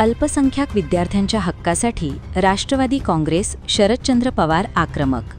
अल्पसंख्याक विद्यार्थ्यांच्या हक्कासाठी राष्ट्रवादी काँग्रेस शरदचंद्र पवार आक्रमक.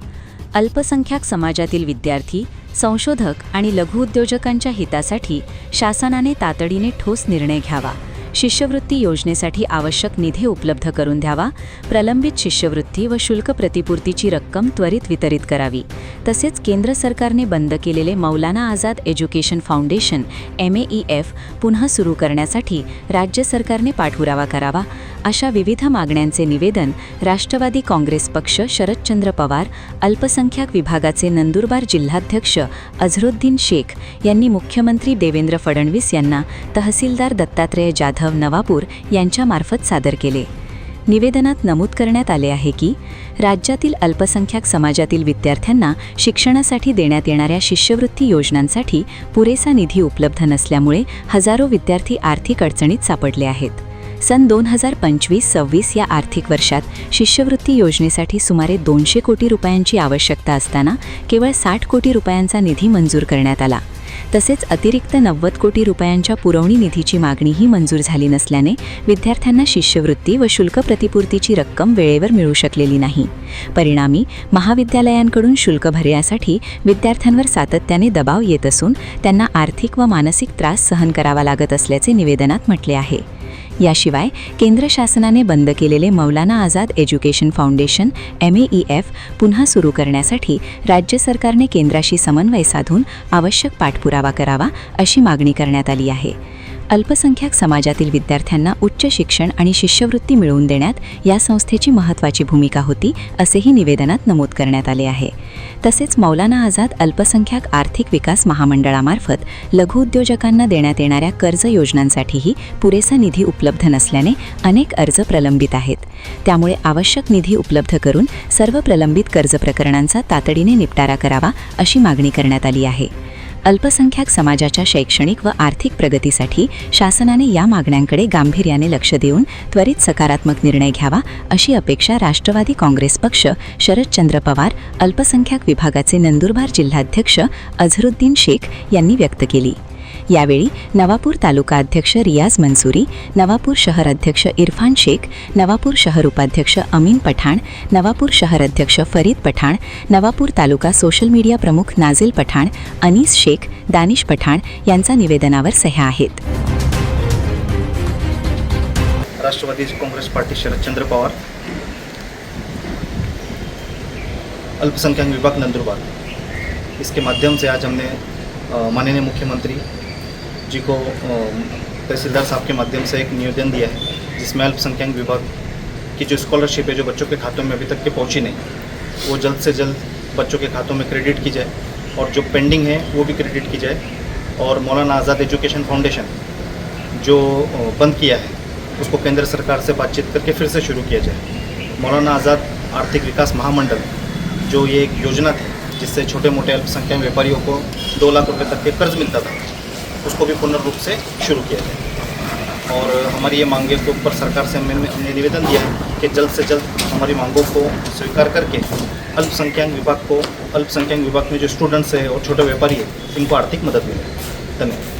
अल्पसंख्याक समाजातील विद्यार्थी, संशोधक आणि लघुउद्योजकांच्या हितासाठी शासनाने तातडीने ठोस निर्णय घ्यावा. शिष्यवृत्ती योजनेसाठी आवश्यक निधी उपलब्ध करून द्यावा. प्रलंबित शिष्यवृत्ती व शुल्क प्रतिपूर्तीची रक्कम त्वरित वितरित करावी. तसेच केंद्र सरकारने बंद केलेले Maulana Azad education foundation MEEF पुन्हा सुरू करण्यासाठी राज्य सरकारने पाठपुरावा करावा. अशा विविध मागण्यांचे निवेदन राष्ट्रवादी काँग्रेस पक्ष शरदचंद्र पवार अल्पसंख्याक विभागाचे नंदुरबार जिल्हाध्यक्ष अझरुद्दीन शेख यांनी मुख्यमंत्री देवेंद्र फडणवीस यांना तहसीलदार दत्तात्रेय जाधव नवापूर यांच्यामार्फत सादर केले. निवेदनात नमूद करण्यात आले आहे की राज्यातील अल्पसंख्याक समाजातील विद्यार्थ्यांना शिक्षणासाठी देण्यात येणाऱ्या शिष्यवृत्ती योजनांसाठी पुरेसा निधी उपलब्ध नसल्यामुळे हजारो विद्यार्थी आर्थिक अडचणीत सापडले आहेत. सन 2025-26 या आर्थिक वर्षात शिष्यवृत्ती योजनेसाठी सुमारे 200 कोटी रुपयांची आवश्यकता असताना केवळ 60 कोटी रुपयांचा निधी मंजूर करण्यात आला. तसेच अतिरिक्त 90 कोटी रुपयांच्या पुरवणी निधीची मागणीही मंजूर झाली नसल्याने विद्यार्थ्यांना शिष्यवृत्ती व शुल्क प्रतिपूर्तीची रक्कम वेळेवर मिळू शकलेली नाही. परिणामी महाविद्यालयांकडून शुल्क भरण्यासाठी विद्यार्थ्यांवर सातत्याने दबाव येत असून त्यांना आर्थिक व मानसिक त्रास सहन करावा लागत असल्याचे निवेदनात म्हटले आहे. याशिवाय केंद्र शासनाने बंद केलेले Maulana Azad education foundation MEEF पुन्हा सुरू करण्यासाठी राज्य सरकारने केंद्राशी समन्वय साधून आवश्यक पाठपुरावा करावा अशी मागणी करण्यात आली आहे. अल्पसंख्याक समाजातील विद्यार्थ्यांना उच्च शिक्षण आणि शिष्यवृत्ती मिळवून देण्यात या संस्थेची महत्त्वाची भूमिका होती असेही निवेदनात नमूद करण्यात आले आहे. तसेच मौलाना आझाद अल्पसंख्याक आर्थिक विकास महामंडळामार्फत लघुउद्योजकांना देण्यात येणाऱ्या कर्ज योजनांसाठीही पुरेसा निधी उपलब्ध नसल्याने अनेक अर्ज प्रलंबित आहेत. त्यामुळे आवश्यक निधी उपलब्ध करून सर्व प्रलंबित कर्ज प्रकरणांचा तातडीने निपटारा करावा अशी मागणी करण्यात आली आहे. अल्पसंख्याक समाजाच्या शैक्षणिक व आर्थिक प्रगतीसाठी शासनाने या मागण्यांकडे गांभीर्याने लक्ष देऊन त्वरित सकारात्मक निर्णय घ्यावा अशी अपेक्षा राष्ट्रवादी काँग्रेस पक्ष शरदचंद्र पवार अल्पसंख्याक विभागाचे नंदुरबार जिल्हाध्यक्ष अझरुद्दीन शेख यांनी व्यक्त केली. यावेळी नवापूर तालुका अध्यक्ष रियाज मंसूरी, नवापूर शहर अध्यक्ष इरफान शेख, नवापूर शहर उपाध्यक्ष अमीन पठाण, नवापूर शहर अध्यक्ष फरीद पठाण, नवापूर तालुका सोशल मीडिया प्रमुख नाझिल पठाण, अनीस शेख, दानिश पठाण यांचा निवेदनावर सह्या आहेत. राष्ट्रवादी कांग्रेस पार्टी शरदचंद्र पवार अल्पसंख्यक विभाग नंदुरबार, इसके माध्यम से आज हमने माननीय मुख्यमंत्री जी को तहसीलदार साहब के माध्यम से एक निवेदन दिया है, जिसमें अल्पसंख्यक विभाग की जो स्कॉलरशिप है जो बच्चों के खातों में अभी तक के पहुंची नहीं, वो जल्द से जल्द बच्चों के खातों में क्रेडिट की जाए और जो पेंडिंग है वो भी क्रेडिट की जाए. और मौलाना आज़ाद एजुकेशन फाउंडेशन जो बंद किया है उसको केंद्र सरकार से बातचीत करके फिर से शुरू किया जाए. मौलाना आज़ाद आर्थिक विकास महामंडल जो ये एक योजना थी जिससे छोटे मोटे अल्पसंख्यक व्यापारियों को 2 लाख रुपए तक के कर्ज मिलता था, उसको भी पूर्ण रूप से शुरू किया जाए. और हमारी ये मांगे के ऊपर सरकार से हमने निवेदन दिया है कि जल्द से जल्द हमारी मांगों को स्वीकार करके अल्पसंख्यक विभाग में जो स्टूडेंट्स हैं और छोटे व्यापारी हैं इनको आर्थिक मदद मिले. धन्यवाद.